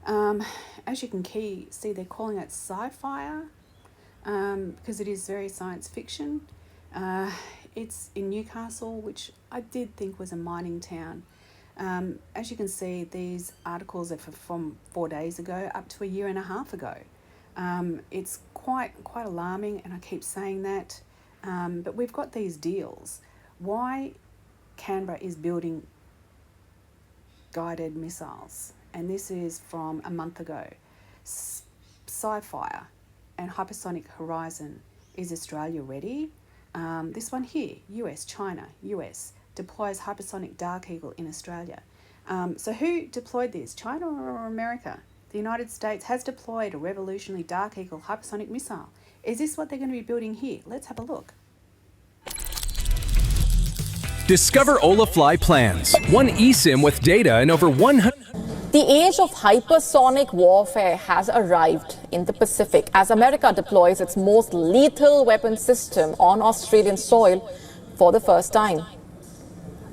As you can see, they're calling it sci-fi because it is very science fiction. It's in Newcastle, which I did think was a mining town. As you can see, these articles are from 4 days ago up to a year and a half ago. It's quite alarming, and I keep saying that. But we've got these deals. Why Canberra is building guided missiles, and this is from a month ago. Sci-Fire and Hypersonic Horizon. Is Australia ready? This one here, China, deploys hypersonic Dark Eagle in Australia. So who deployed this, China or America? The United States has deployed a revolutionary Dark Eagle hypersonic missile. Is this what they're going to be building here? Let's have a look. Discover Olafly Plans, one eSIM with data in over 100... The age of hypersonic warfare has arrived in the Pacific as America deploys its most lethal weapon system on Australian soil for the first time.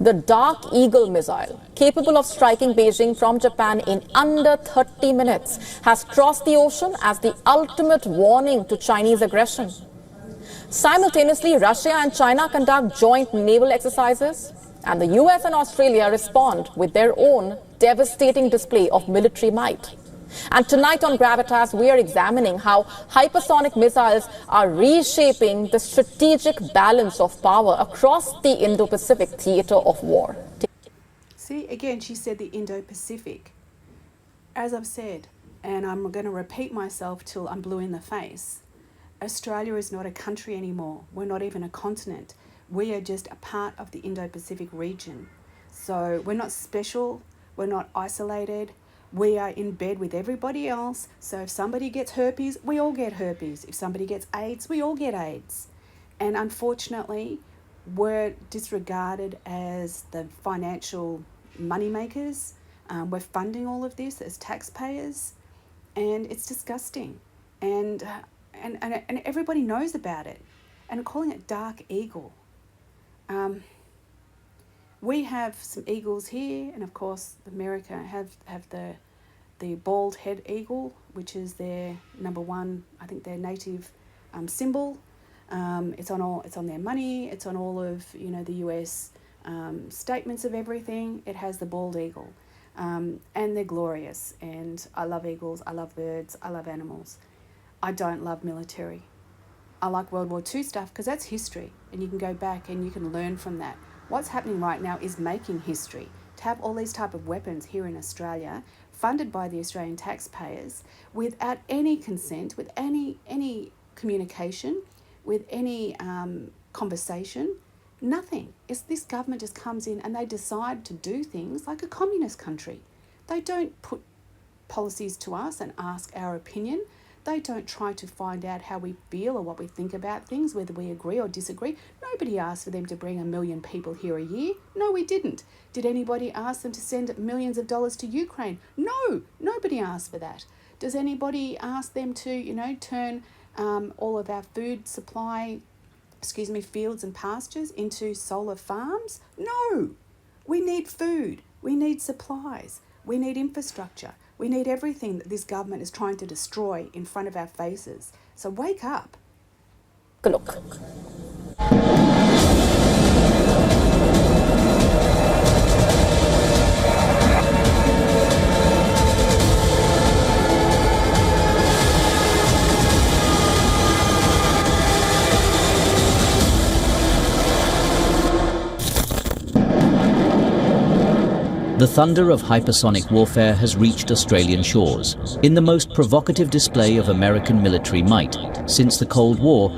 The Dark Eagle missile, capable of striking Beijing from Japan in under 30 minutes, has crossed the ocean as the ultimate warning to Chinese aggression. Simultaneously, Russia and China conduct joint naval exercises, and the US and Australia respond with their own devastating display of military might. And tonight on Gravitas, we are examining how hypersonic missiles are reshaping the strategic balance of power across the Indo-Pacific theater of war. See, again, she said the Indo-Pacific. As I've said, and I'm going to repeat myself till I'm blue in the face, Australia is not a country anymore. We're not even a continent. We are just a part of the Indo-Pacific region. So we're not special, we're not isolated, we are in bed with everybody else. So if somebody gets herpes, we all get herpes. If somebody gets AIDS, we all get AIDS. And unfortunately, we're disregarded as the financial moneymakers. We're funding all of this as taxpayers, and it's disgusting. And everybody knows about it. And calling it Dark Eagle. We have some eagles here, and of course America have the bald head eagle, which is their number one, I think, their native symbol. It's on their money, it's on all of the US statements of everything. It has the bald eagle, and they're glorious. And I love eagles, I love birds, I love animals. I don't love military. I like World War II stuff because that's history, and you can go back and you can learn from that. What's happening right now is making history. To have all these type of weapons here in Australia, funded by the Australian taxpayers, without any consent, with any communication, with any conversation, nothing. It's this government just comes in and they decide to do things like a communist country. They don't put policies to us and ask our opinion. They don't try to find out how we feel or what we think about things, whether we agree or disagree. Nobody asked for them to bring 1 million people here a year. No, we didn't. Did anybody ask them to send millions of dollars to Ukraine? No, nobody asked for that. Does anybody ask them to, turn all of our food supply, fields and pastures into solar farms? No. We need food. We need supplies. We need infrastructure. We need everything that this government is trying to destroy in front of our faces. So wake up. Good look. The thunder of hypersonic warfare has reached Australian shores in the most provocative display of American military might since the Cold War.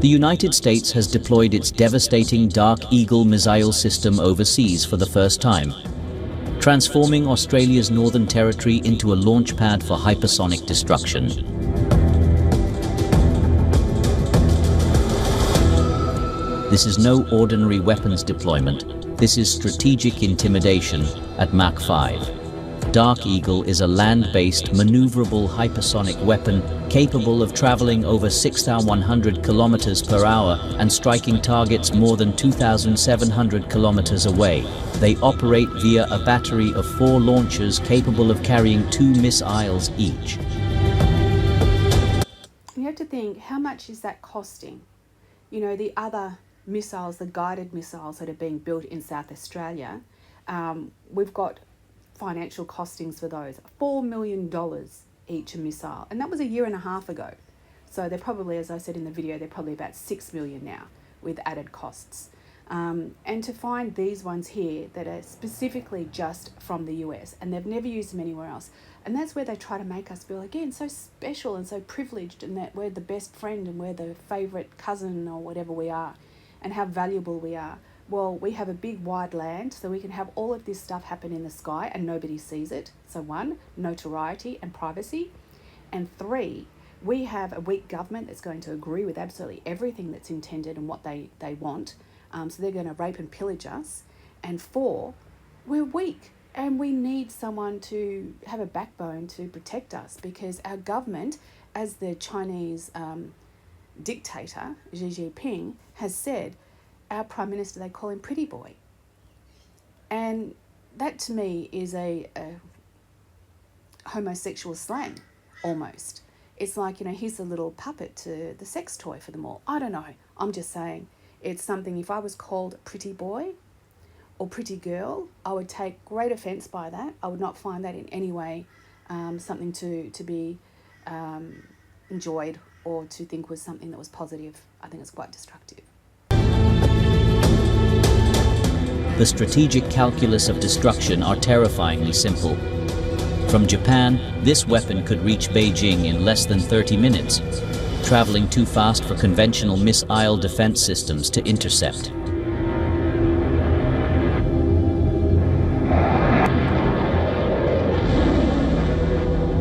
The United States has deployed its devastating Dark Eagle missile system overseas for the first time, transforming Australia's Northern Territory into a launch pad for hypersonic destruction. This is no ordinary weapons deployment. This is strategic intimidation at Mach 5. Dark Eagle is a land-based, maneuverable hypersonic weapon capable of traveling over 6,100 kilometers per hour and striking targets more than 2,700 kilometers away. They operate via a battery of 4 launchers capable of carrying 2 missiles each. You have to think, how much is that costing? You know, the other missiles, the guided missiles that are being built in South Australia, we've got financial costings for those, $4 million each a missile. And that was a year and a half ago. So they're probably, as I said in the video, they're probably about 6 million now with added costs. And to find these ones here that are specifically just from the US and they've never used them anywhere else. And that's where they try to make us feel, again, so special and so privileged, and that we're the best friend and we're the favourite cousin or whatever we are, and how valuable we are. Well, we have a big wide land, so we can have all of this stuff happen in the sky and nobody sees it. So 1, notoriety and privacy. And 3, we have a weak government that's going to agree with absolutely everything that's intended and what they want. So they're going to rape and pillage us. And 4, we're weak and we need someone to have a backbone to protect us, because our government, as the Chinese dictator, Xi Jinping, has said, our Prime Minister, they call him Pretty Boy. And that to me is a homosexual slang, almost. It's like, you know, he's a little puppet to the sex toy for them all. I don't know. I'm just saying it's something, if I was called Pretty Boy or Pretty Girl, I would take great offence by that. I would not find that in any way something to be enjoyed or to think was something that was positive. I think it's quite destructive. The strategic calculus of destruction are terrifyingly simple. From Japan, this weapon could reach Beijing in less than 30 minutes, traveling too fast for conventional missile defense systems to intercept.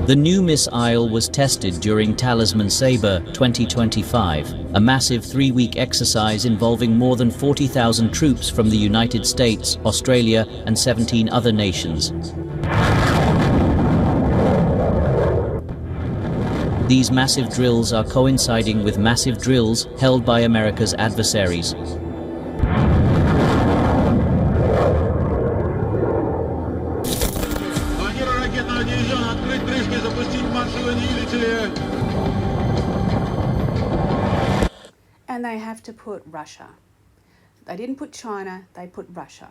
The new missile was tested during Talisman Sabre 2025, a massive 3-week exercise involving more than 40,000 troops from the United States, Australia, and 17 other nations. These massive drills are coinciding with massive drills held by America's adversaries. And they have to put Russia. They didn't put China, they put Russia.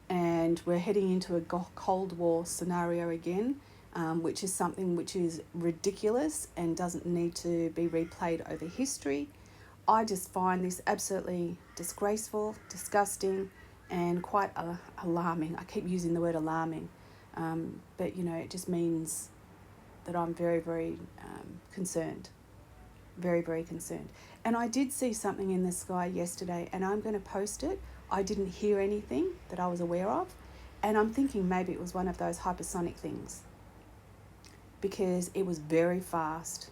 And we're heading into a Cold War scenario again, which is something which is ridiculous and doesn't need to be replayed over history. I just find this absolutely disgraceful, disgusting, and quite alarming. I keep using the word alarming, but you know, it just means that I'm very, very concerned. Very, very concerned. And I did see something in the sky yesterday, and I'm going to post it. I didn't hear anything that I was aware of, and I'm thinking maybe it was one of those hypersonic things, because it was very fast